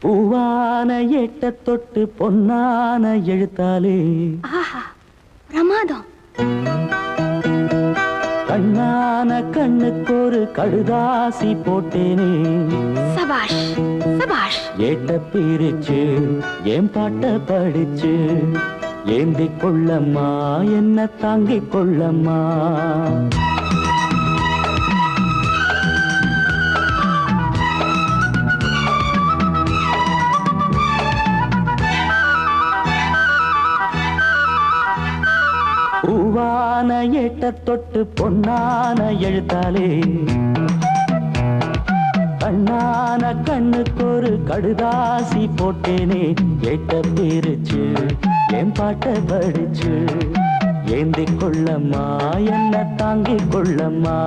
பூவான எட்ட தொட்டு பொன்னான எழுத்தாலே ஆஹா பிரமாதம். கண்ணான கண்ணுக்கு ஒரு கடுதாசி போட்டேனே. சபாஷ் சபாஷ். ஏட்ட பிரிச்சு ஏன் பாட்ட படிச்சு ஏந்திக் கொள்ளம்மா என்ன தாங்கிக் கொள்ளம்மா. பூவான எட்ட தொட்டு பொன்னான எழுத்தாலே கண்ணான கண்ணுக்கு ஒரு கடுதாசி போட்டேனே. ஏட்ட பிரிச்சு என் பாட்ட படிச்சு ஏந்திக் கொள்ளம்மா என்ன தாங்கிக் கொள்ளம்மா.